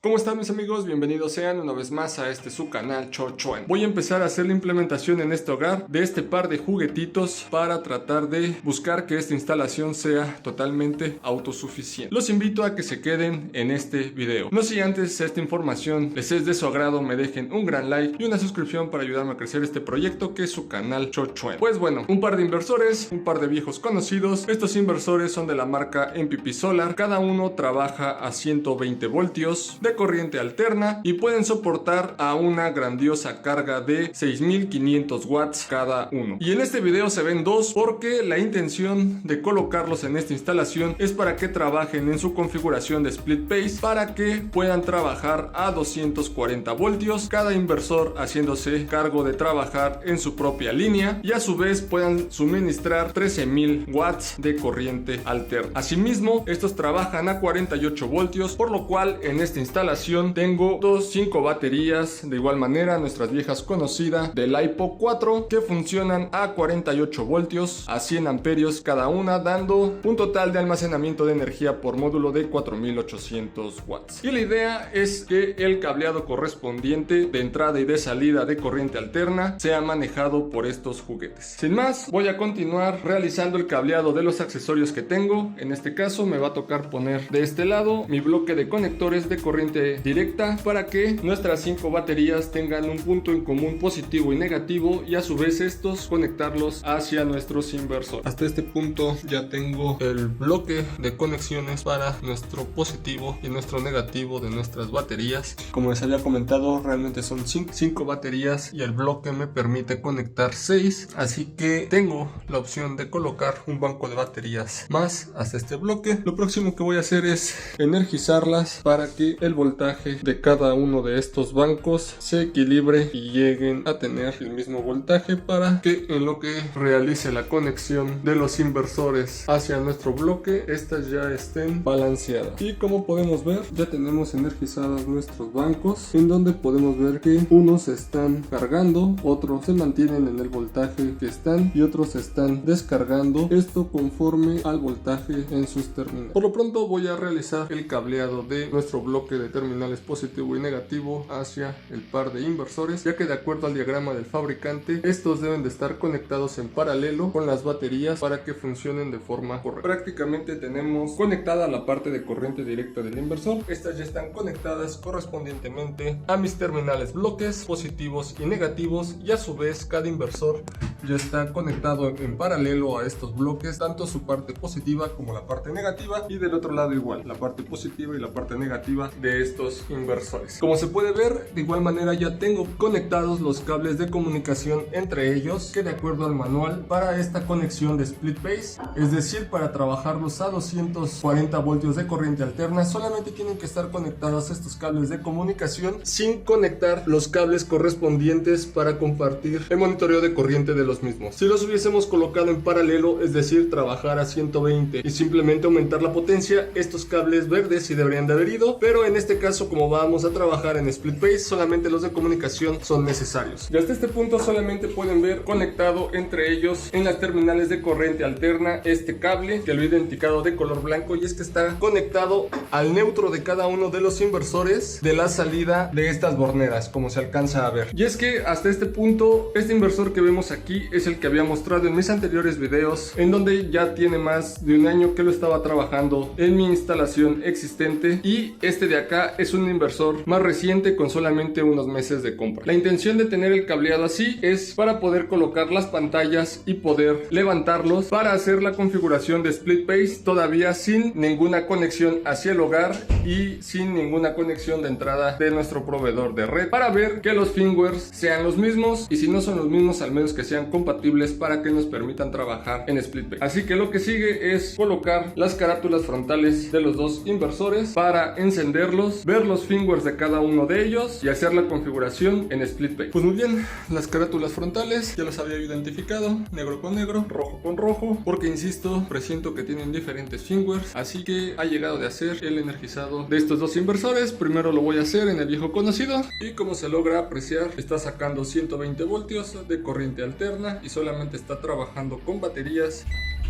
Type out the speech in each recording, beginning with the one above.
¿Cómo están mis amigos? Bienvenidos sean una vez más a su canal Chochuen. Voy a empezar a hacer la implementación en este hogar de este par de juguetitos para tratar de buscar que esta instalación sea totalmente autosuficiente. Los invito a que se queden en este video. No si antes esta información les es de su agrado, me dejen un gran like y una suscripción para ayudarme a crecer este proyecto que es su canal Chochuen. Pues bueno, un par de inversores, un par de viejos conocidos. Estos inversores son de la marca MPP Solar. Cada uno trabaja a 120 voltios de corriente alterna y pueden soportar a una grandiosa carga de 6500 watts cada uno. Y en este video se ven dos porque la intención de colocarlos en esta instalación es para que trabajen en su configuración de split phase, para que puedan trabajar a 240 voltios, cada inversor haciéndose cargo de trabajar en su propia línea y a su vez puedan suministrar 13000 watts de corriente alterna. Asimismo, estos trabajan a 48 voltios, por lo cual en esta instalación tengo 5 baterías, de igual manera nuestras viejas conocidas del LiPo 4, que funcionan a 48 voltios a 100 amperios cada una, dando un total de almacenamiento de energía por módulo de 4800 watts. Y la idea es que el cableado correspondiente de entrada y de salida de corriente alterna sea manejado por estos juguetes. Sin más, voy a continuar realizando el cableado de los accesorios que tengo. En este caso me va a tocar poner de este lado mi bloque de conectores de corriente directa para que nuestras 5 baterías tengan un punto en común positivo y negativo, y a su vez estos conectarlos hacia nuestros inversores. Hasta este punto ya tengo el bloque de conexiones para nuestro positivo y nuestro negativo de nuestras baterías. Como les había comentado, realmente son 5 baterías y el bloque me permite conectar 6, así que tengo la opción de colocar un banco de baterías más hasta este bloque. Lo próximo que voy a hacer es energizarlas para que el voltaje de cada uno de estos bancos se equilibre y lleguen a tener el mismo voltaje, para que en lo que realice la conexión de los inversores hacia nuestro bloque, estas ya estén balanceadas. Y como podemos ver, ya tenemos energizados nuestros bancos, en donde podemos ver que unos se están cargando, otros se mantienen en el voltaje que están y otros se están descargando, esto conforme al voltaje en sus terminales. Por lo pronto voy a realizar el cableado de nuestro bloque de terminales positivo y negativo hacia el par de inversores, ya que de acuerdo al diagrama del fabricante, estos deben de estar conectados en paralelo con las baterías para que funcionen de forma correcta. Prácticamente tenemos conectada la parte de corriente directa del inversor. Estas ya están conectadas correspondientemente a mis terminales bloques positivos y negativos, y a su vez cada inversor ya está conectado en paralelo a estos bloques, tanto su parte positiva como la parte negativa, y del otro lado igual, la parte positiva y la parte negativa de estos inversores. Como se puede ver, de igual manera ya tengo conectados los cables de comunicación entre ellos, que de acuerdo al manual para esta conexión de split phase, es decir, para trabajarlos a 240 voltios de corriente alterna, solamente tienen que estar conectados estos cables de comunicación sin conectar los cables correspondientes para compartir el monitoreo de corriente de los mismos. Si los hubiésemos colocado en paralelo, es decir, trabajar a 120 y simplemente aumentar la potencia, estos cables verdes sí deberían de haber ido, pero en este caso, como vamos a trabajar en split phase, solamente los de comunicación son necesarios. Y hasta este punto solamente pueden ver conectado entre ellos en las terminales de corriente alterna este cable, que lo he identificado de color blanco, y es que está conectado al neutro de cada uno de los inversores de la salida de estas borneras, como se alcanza a ver. Y es que hasta este punto, este inversor que vemos aquí es el que había mostrado en mis anteriores videos, en donde ya tiene más de un año que lo estaba trabajando en mi instalación existente, y este de acá es un inversor más reciente con solamente unos meses de compra. La intención de tener el cableado así es para poder colocar las pantallas y poder levantarlos para hacer la configuración de split phase, todavía sin ninguna conexión hacia el hogar y sin ninguna conexión de entrada de nuestro proveedor de red, para ver que los firmwares sean los mismos, y si no son los mismos, al menos que sean compatibles para que nos permitan trabajar en split phase. Así que lo que sigue es colocar las carátulas frontales de los dos inversores para encenderlos, ver los firmwares de cada uno de ellos y hacer la configuración en split phase. Pues muy bien, las carátulas frontales ya las había identificado, negro con negro, rojo con rojo, porque insisto, presiento que tienen diferentes firmwares, así que ha llegado de hacer el energizado de estos dos inversores. Primero lo voy a hacer en el viejo conocido, y como se logra apreciar, está sacando 120 voltios de corriente alterna y solamente está trabajando con baterías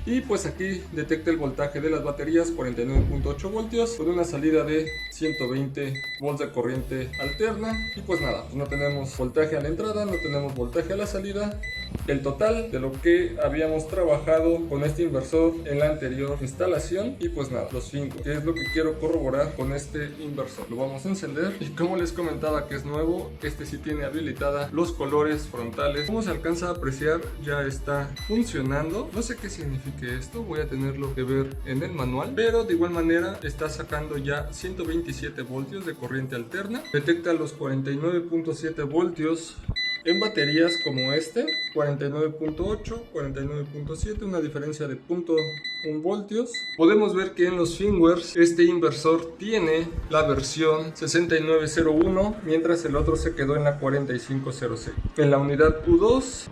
Y pues aquí detecta el voltaje de las baterías 49.8 voltios con una salida de 120 volts de corriente alterna. Y pues nada, pues no tenemos voltaje a la entrada, no tenemos voltaje a la salida. El total de lo que habíamos trabajado con este inversor en la anterior instalación. Y pues nada, los Fingware, que es lo que quiero corroborar con este inversor. Lo vamos a encender y como les comentaba que es nuevo, este sí tiene habilitada los colores frontales. Como se alcanza a apreciar, ya está funcionando. No sé qué signifique esto, voy a tenerlo que ver en el manual, pero de igual manera está sacando ya 127 voltios de corriente alterna. Detecta los 49.7 voltios en baterías como este, 49.8, 49.7, una diferencia de 0.1 voltios. Podemos ver que en los firmwares este inversor tiene la versión 6901, mientras el otro se quedó en la 4506. En la unidad U2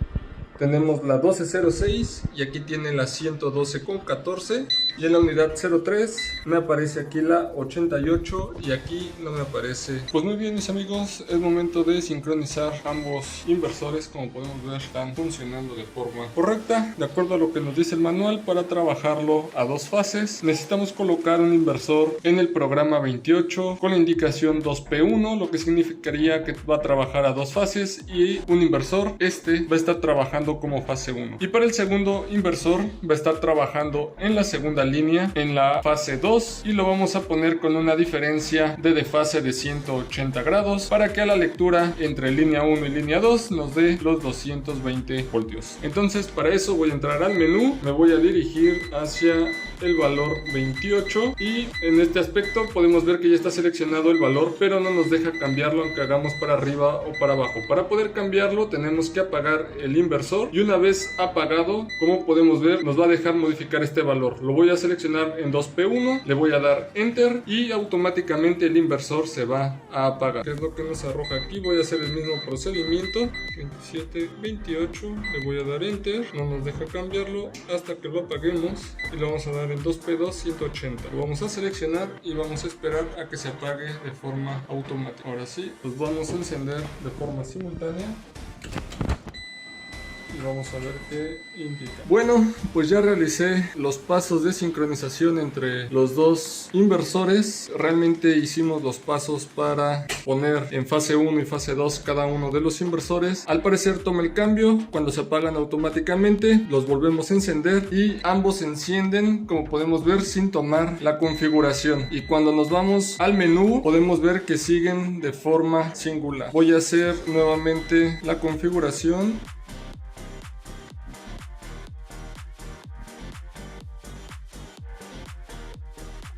tenemos la 1206 y aquí tiene la 112.14, y en la unidad 03 me aparece aquí la 88 y aquí no me aparece. Pues muy bien mis amigos, es momento de sincronizar ambos inversores. Como podemos ver, están funcionando de forma correcta, de acuerdo a lo que nos dice el manual. Para trabajarlo a dos fases necesitamos colocar un inversor en el programa 28 con la indicación 2P1, lo que significaría que va a trabajar a dos fases, y un inversor va a estar trabajando como fase 1, y para el segundo inversor va a estar trabajando en la segunda línea en la fase 2, y lo vamos a poner con una diferencia de desfase de 180 grados para que a la lectura entre línea 1 y línea 2 nos dé los 220 voltios. Entonces para eso voy a entrar al menú, me voy a dirigir hacia el valor 28 y en este aspecto podemos ver que ya está seleccionado el valor, pero no nos deja cambiarlo aunque hagamos para arriba o para abajo. Para poder cambiarlo tenemos que apagar el inversor, y una vez apagado, como podemos ver, nos va a dejar modificar este valor. Lo voy a seleccionar en 2P1, le voy a dar Enter y automáticamente el inversor se va a apagar. ¿Qué es lo que nos arroja aquí? Voy a hacer el mismo procedimiento, 27, 28, le voy a dar Enter, no nos deja cambiarlo hasta que lo apaguemos y lo vamos a dar en 2P2 180. Lo vamos a seleccionar y vamos a esperar a que se apague de forma automática. Ahora sí, los vamos a encender de forma simultánea y vamos a ver qué indica. Bueno, pues ya realicé los pasos de sincronización entre los dos inversores. Realmente hicimos los pasos para poner en fase 1 y fase 2 cada uno de los inversores. Al parecer toma el cambio, cuando se apagan automáticamente los volvemos a encender y ambos se encienden, como podemos ver, sin tomar la configuración, y cuando nos vamos al menú podemos ver que siguen de forma singular. Voy a hacer nuevamente la configuración.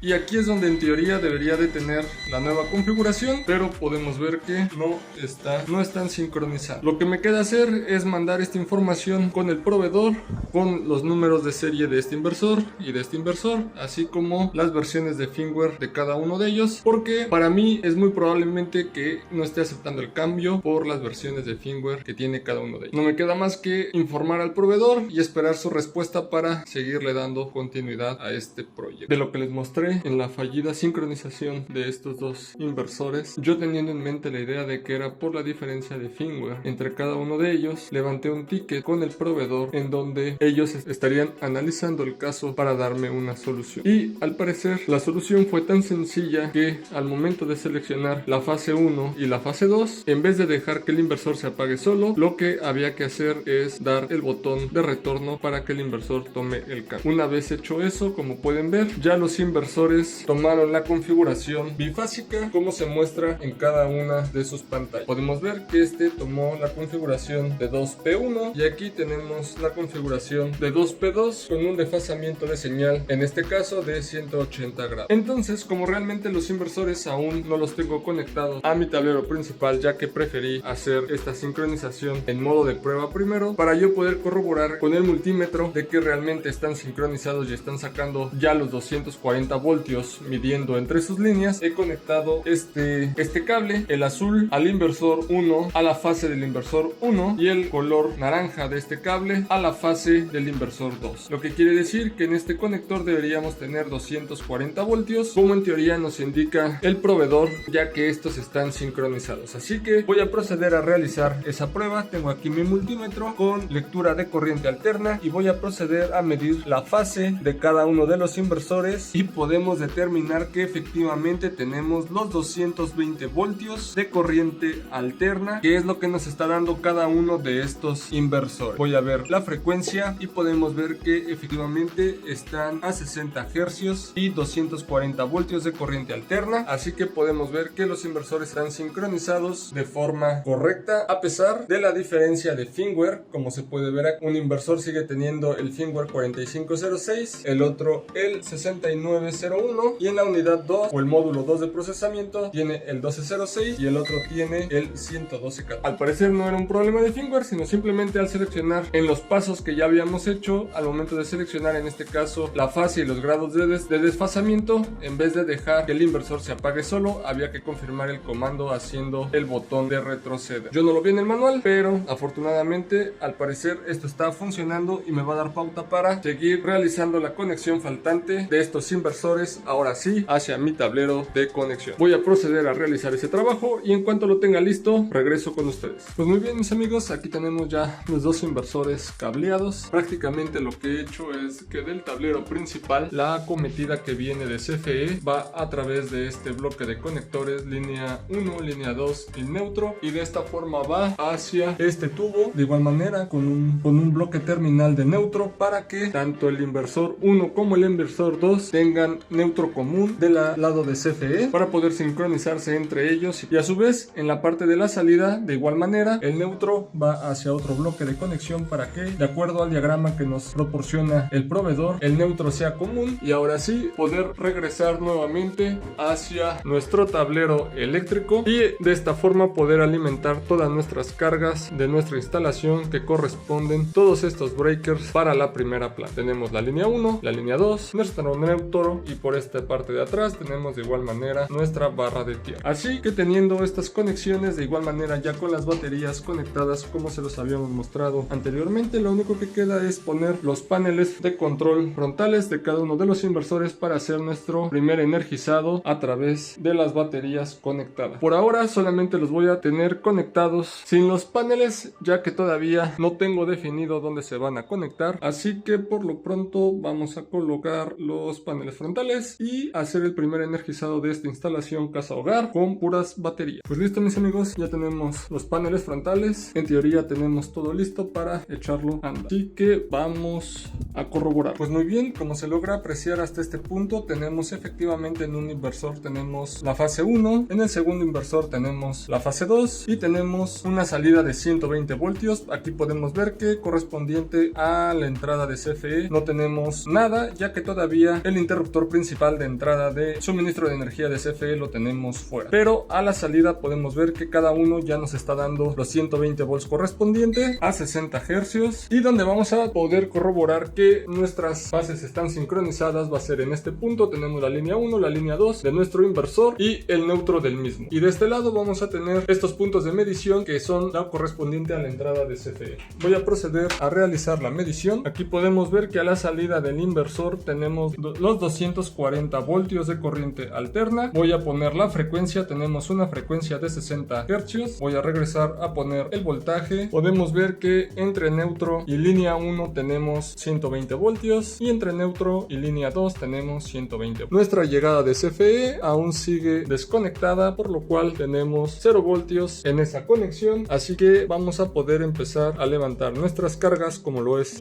Y aquí es donde en teoría debería de tener la nueva configuración, pero podemos ver que no están sincronizados. Lo que me queda hacer es mandar esta información con el proveedor, con los números de serie de este inversor y de este inversor, así como las versiones de firmware de cada uno de ellos, porque para mí es muy probablemente que no esté aceptando el cambio por las versiones de firmware que tiene cada uno de ellos. No me queda más que informar al proveedor y esperar su respuesta para seguirle dando continuidad a este proyecto. De lo que les mostré en la fallida sincronización de estos dos inversores, yo teniendo en mente la idea de que era por la diferencia de firmware entre cada uno de ellos, levanté un ticket con el proveedor en donde ellos estarían analizando el caso para darme una solución. Y al parecer la solución fue tan sencilla que al momento de seleccionar la fase 1 y la fase 2, en vez de dejar que el inversor se apague solo, lo que había que hacer es dar el botón de retorno para que el inversor tome el cambio. Una vez hecho eso, como pueden ver, ya los inversores tomaron la configuración bifásica como se muestra en cada una de sus pantallas. Podemos ver que este tomó la configuración de 2P1 y aquí tenemos la configuración de 2P2 con un desfasamiento de señal, en este caso de 180 grados. Entonces, como realmente los inversores aún no los tengo conectados a mi tablero principal, ya que preferí hacer esta sincronización en modo de prueba primero para yo poder corroborar con el multímetro de que realmente están sincronizados y están sacando ya los 240 voltios voltios midiendo entre sus líneas, he conectado este cable, el azul al inversor 1, a la fase del inversor 1, y el color naranja de este cable a la fase del inversor 2, lo que quiere decir que en este conector deberíamos tener 240 voltios como en teoría nos indica el proveedor, ya que estos están sincronizados. Así que voy a proceder a realizar esa prueba. Tengo aquí mi multímetro con lectura de corriente alterna y voy a proceder a medir la fase de cada uno de los inversores y podemos determinar que efectivamente tenemos los 220 voltios de corriente alterna, que es lo que nos está dando cada uno de estos inversores. Voy a ver la frecuencia y podemos ver que efectivamente están a 60 Hz y 240 voltios de corriente alterna, así que podemos ver que los inversores están sincronizados de forma correcta a pesar de la diferencia de firmware. Como se puede ver aquí, un inversor sigue teniendo el firmware 4506, el otro el 6901 y en la unidad 2 o el módulo 2 de procesamiento tiene el 1206 y el otro tiene el 112K. Al parecer no era un problema de firmware, sino simplemente al seleccionar en los pasos que ya habíamos hecho, al momento de seleccionar en este caso la fase y los grados de desfasamiento, en vez de dejar que el inversor se apague solo, había que confirmar el comando haciendo el botón de retroceder. Yo no lo vi en el manual, pero afortunadamente al parecer esto está funcionando y me va a dar pauta para seguir realizando la conexión faltante de estos inversores, ahora sí, hacia mi tablero de conexión. Voy a proceder a realizar ese trabajo y en cuanto lo tenga listo, regreso con ustedes. Pues muy bien, mis amigos, aquí tenemos ya los dos inversores cableados. Prácticamente lo que he hecho es que del tablero principal, la acometida que viene de CFE va a través de este bloque de conectores, línea 1, línea 2 y neutro, y de esta forma va hacia este tubo, de igual manera con un bloque terminal de neutro, para que tanto el inversor 1 como el inversor 2 tengan neutro común del lado de CFE para poder sincronizarse entre ellos, y a su vez en la parte de la salida de igual manera el neutro va hacia otro bloque de conexión para que, de acuerdo al diagrama que nos proporciona el proveedor, el neutro sea común y ahora sí poder regresar nuevamente hacia nuestro tablero eléctrico y de esta forma poder alimentar todas nuestras cargas de nuestra instalación que corresponden todos estos breakers para la primera planta. Tenemos la línea 1, la línea 2, nuestro neutro y por esta parte de atrás tenemos de igual manera nuestra barra de tierra. Así que teniendo estas conexiones de igual manera ya con las baterías conectadas como se los habíamos mostrado anteriormente, lo único que queda es poner los paneles de control frontales de cada uno de los inversores para hacer nuestro primer energizado a través de las baterías conectadas. Por ahora solamente los voy a tener conectados sin los paneles, ya que todavía no tengo definido dónde se van a conectar, así que por lo pronto vamos a colocar los paneles frontales y hacer el primer energizado de esta instalación casa hogar con puras baterías. Pues listo, mis amigos, ya tenemos los paneles frontales, en teoría tenemos todo listo para echarlo a andar, así que vamos a corroborar. Pues muy bien, como se logra apreciar hasta este punto, tenemos efectivamente en un inversor tenemos la fase 1, en el segundo inversor tenemos la fase 2 y tenemos una salida de 120 voltios. Aquí podemos ver que correspondiente a la entrada de CFE no tenemos nada, ya que todavía el interruptor principal de entrada de suministro de energía de CFE lo tenemos fuera, pero a la salida podemos ver que cada uno ya nos está dando los 120 volts correspondiente a 60 Hz, y donde vamos a poder corroborar que nuestras fases están sincronizadas va a ser en este punto. Tenemos la línea 1, la línea 2 de nuestro inversor y el neutro del mismo, y de este lado vamos a tener estos puntos de medición que son la correspondiente a la entrada de CFE. Voy a proceder a realizar la medición. Aquí podemos ver que a la salida del inversor tenemos los 240 voltios de corriente alterna. Voy a poner la frecuencia, tenemos una frecuencia de 60 Hz. Voy a regresar a poner el voltaje. Podemos ver que entre neutro y línea 1 tenemos 120 voltios y entre neutro y línea 2 tenemos 120. Nuestra llegada de CFE aún sigue desconectada, por lo cual tenemos 0 voltios en esa conexión, así que vamos a poder empezar a levantar nuestras cargas, como lo es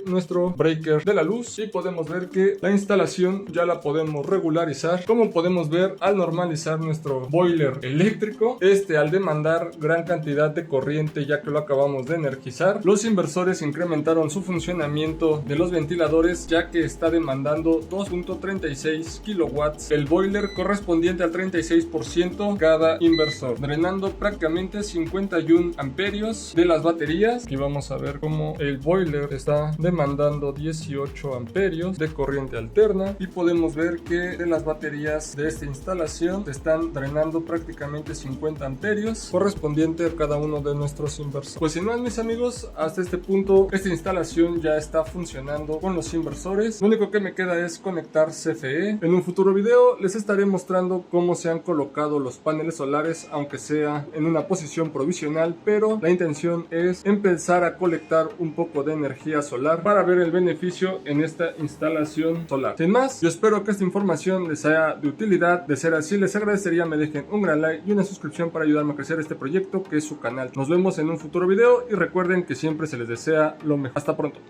nuestro breaker de la luz, y podemos ver que la instalación ya la podemos regularizar. Como podemos ver, al normalizar nuestro boiler eléctrico, al demandar gran cantidad de corriente, ya que lo acabamos de energizar, los inversores incrementaron su funcionamiento de los ventiladores, ya que está demandando 2.36 kilowatts el boiler, correspondiente al 36% cada inversor, drenando prácticamente 51 amperios de las baterías. Aquí vamos a ver cómo el boiler está demandando 18 amperios de corriente alterna, y podemos podemos ver que de las baterías de esta instalación se están drenando prácticamente 50 amperios correspondiente a cada uno de nuestros inversores. Pues sin más, mis amigos, hasta este punto esta instalación ya está funcionando con los inversores. Lo único que me queda es conectar CFE. En un futuro video les estaré mostrando cómo se han colocado los paneles solares, aunque sea en una posición provisional, pero la intención es empezar a colectar un poco de energía solar para ver el beneficio en esta instalación solar. Sin más, yo espero que esta información les sea de utilidad. De ser así, les agradecería me dejen un gran like y una suscripción para ayudarme a crecer este proyecto que es su canal. Nos vemos en un futuro video y recuerden que siempre se les desea lo mejor. Hasta pronto.